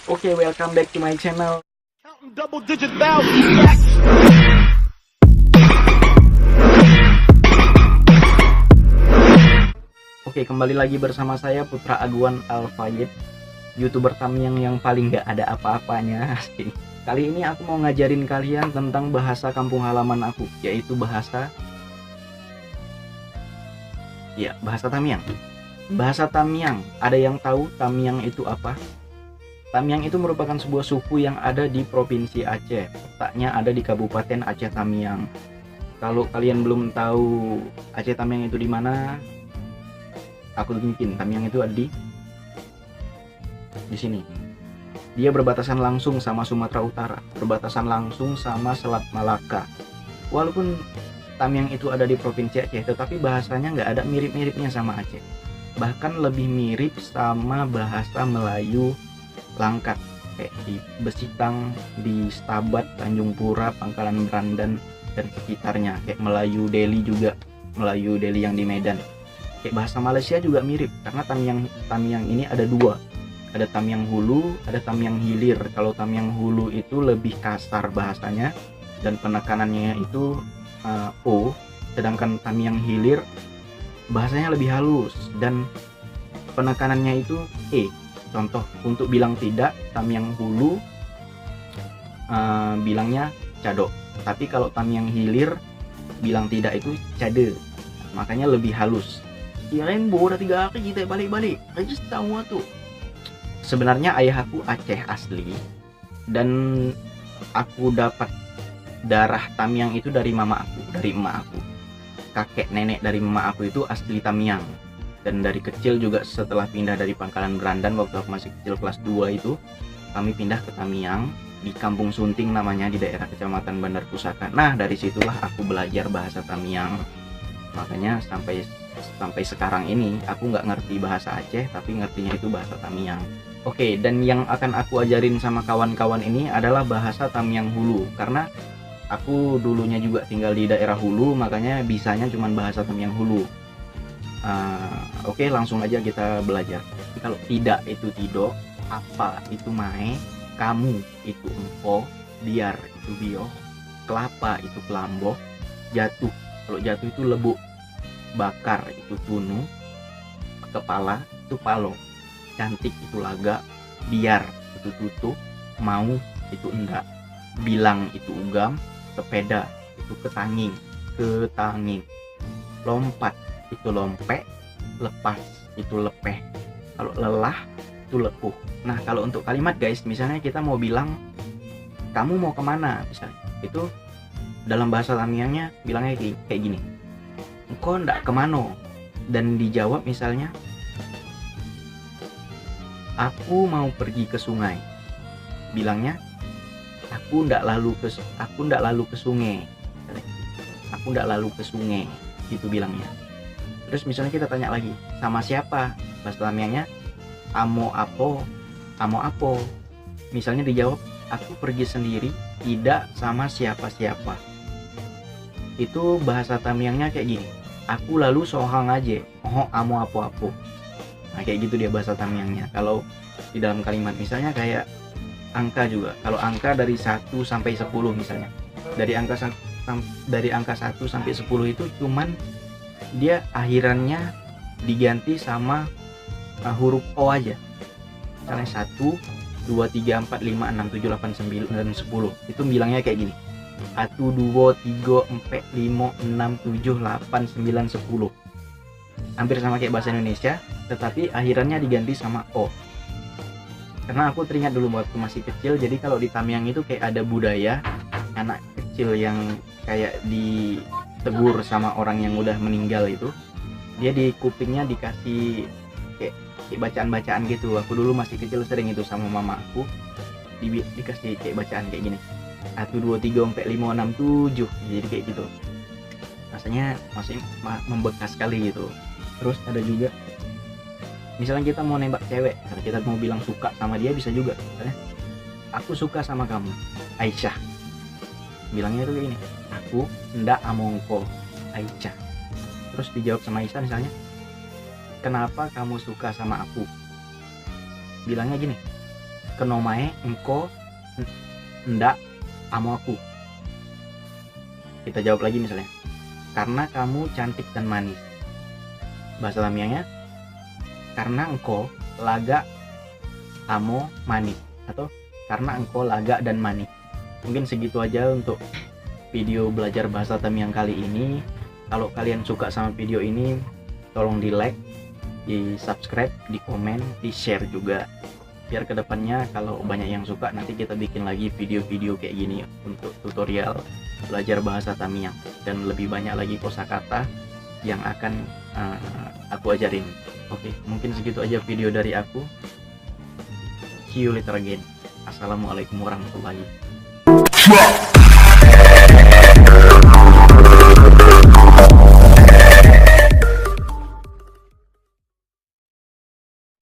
Oke, welcome back to my channel. Counting double digit thousands stacks. Oke, kembali lagi bersama saya Putra Aguan Al-Fayed, YouTuber Tamiang yang paling gak ada apa-apanya. Asik. Kali ini aku mau ngajarin kalian tentang bahasa kampung halaman aku, yaitu bahasa Tamiang. Bahasa Tamiang, ada yang tahu Tamiang itu apa? Tamiang itu merupakan sebuah suku yang ada di Provinsi Aceh. Letaknya ada di Kabupaten Aceh Tamiang. Kalau kalian belum tahu Aceh Tamiang itu di mana, aku tunjukin. Tamiang itu ada di sini. Dia berbatasan langsung sama Sumatera Utara, berbatasan langsung sama Selat Malaka. Walaupun Tamiang itu ada di Provinsi Aceh, tetapi bahasanya nggak ada mirip-miripnya sama Aceh. Bahkan lebih mirip sama bahasa Melayu Langkat, kayak di Besitang, di Stabat, Tanjung Pura, Pangkalan Berandan, dan sekitarnya. Kayak Melayu Deli juga, Melayu Deli yang di Medan. Kayak bahasa Malaysia juga mirip, karena Tamiang ini ada dua. Ada Tamiang Hulu, ada Tamiang Hilir. Kalau Tamiang Hulu itu lebih kasar bahasanya, dan penekanannya itu O. Sedangkan Tamiang Hilir bahasanya lebih halus, dan penekanannya itu E. Contoh, untuk bilang tidak, Tamiang Hulu bilangnya cadok. Tapi kalau Tamiang Hilir bilang tidak itu cade. Makanya lebih halus. Kirain udah 3 hari kita balik-balik. Aja tahu tuh. Sebenarnya ayah aku Aceh asli, dan aku dapat darah Tamiang itu dari mama aku, dari emak aku. Kakek nenek dari mama aku itu asli Tamiang. Dan dari kecil juga setelah pindah dari Pangkalan Berandan, waktu aku masih kecil kelas 2 itu, kami pindah ke Tamiang di Kampung Sunting namanya, di daerah Kecamatan Bandar Pusaka. Nah, dari situlah aku belajar bahasa Tamiang. Makanya sampai sekarang ini aku nggak ngerti bahasa Aceh, tapi ngertinya itu bahasa Tamiang. Oke, dan yang akan aku ajarin sama kawan-kawan ini adalah bahasa Tamiang Hulu, karena aku dulunya juga tinggal di daerah Hulu, makanya bisanya cuma bahasa Tamiang Hulu. Oke, langsung aja kita belajar. Kalau tidak itu tido, apa itu mae, kamu itu empo, biar itu bio, kelapa itu kelambo, jatuh, kalau jatuh itu lebuk, bakar itu tunu, kepala itu palo, cantik itu laga, biar itu tutup, mau itu enggak, bilang itu ugam, sepeda itu ketanging, lompat itu lompek, lepas itu lepeh, kalau lelah itu lepuh. Nah, kalau untuk kalimat guys, misalnya kita mau bilang kamu mau kemana, misalnya itu dalam bahasa Tamiangnya bilangnya kayak gini, engkau ndak kemano. Dan dijawab misalnya, aku mau pergi ke sungai, bilangnya aku ndak lalu ke sungai, aku ndak lalu ke sungai, gitu bilangnya. Terus misalnya kita tanya lagi, sama siapa? Bahasa Tamiangnya amo apo. Misalnya dijawab, aku pergi sendiri, tidak sama siapa-siapa. Itu bahasa Tamiangnya kayak gini, aku lalu sohang aja, amo apo. Nah, kayak gitu dia bahasa Tamiangnya. Kalau di dalam kalimat misalnya kayak angka juga, kalau angka dari 1 sampai 10 misalnya, dari angka 1 sampai 10 itu cuman dia akhirannya diganti sama huruf O aja. Misalnya 1, 2, 3, 4, 5, 6, 7, 8, 9, dan 10. Itu bilangnya kayak gini, 1, 2, 3, 4, 5, 6, 7, 8, 9, 10. Hampir sama kayak bahasa Indonesia, tetapi akhirannya diganti sama O. Karena aku teringat dulu waktu masih kecil, jadi kalau di Tamiang itu kayak ada budaya anak kecil yang kayak ditegur sama orang yang udah meninggal itu, dia di kupingnya dikasih kayak bacaan-bacaan gitu. Aku dulu masih kecil sering itu sama mama aku, dikasih kayak bacaan kayak gini, 1, 2, 3, 4, 5, 6, 7, jadi kayak gitu. Rasanya masih membekas sekali gitu. Terus ada juga misalnya kita mau nembak cewek, kalau kita mau bilang suka sama dia bisa juga. Misalnya, aku suka sama kamu, Aisyah. Bilangnya itu kayak gini, aku ndak amongko, Aisyah. Terus dijawab sama Aisyah misalnya, kenapa kamu suka sama aku? Bilangnya gini, kenomae engko ndak amo aku. Kita jawab lagi misalnya, karena kamu cantik dan manis. Bahasa Tamiangnya, karena engkau laga amo manis, atau karena engkau laga dan manis. Mungkin segitu aja untuk video belajar bahasa Tamiang kali ini. Kalau kalian suka sama video ini, tolong di like, di subscribe, di komen, di share juga, biar kedepannya kalau banyak yang suka nanti kita bikin lagi video-video kayak gini untuk tutorial belajar bahasa Tamiang, dan lebih banyak lagi kosakata yang akan aku ajarin. Oke, mungkin segitu aja video dari aku. See you later again. Assalamualaikum warahmatullahi wabarakatuh.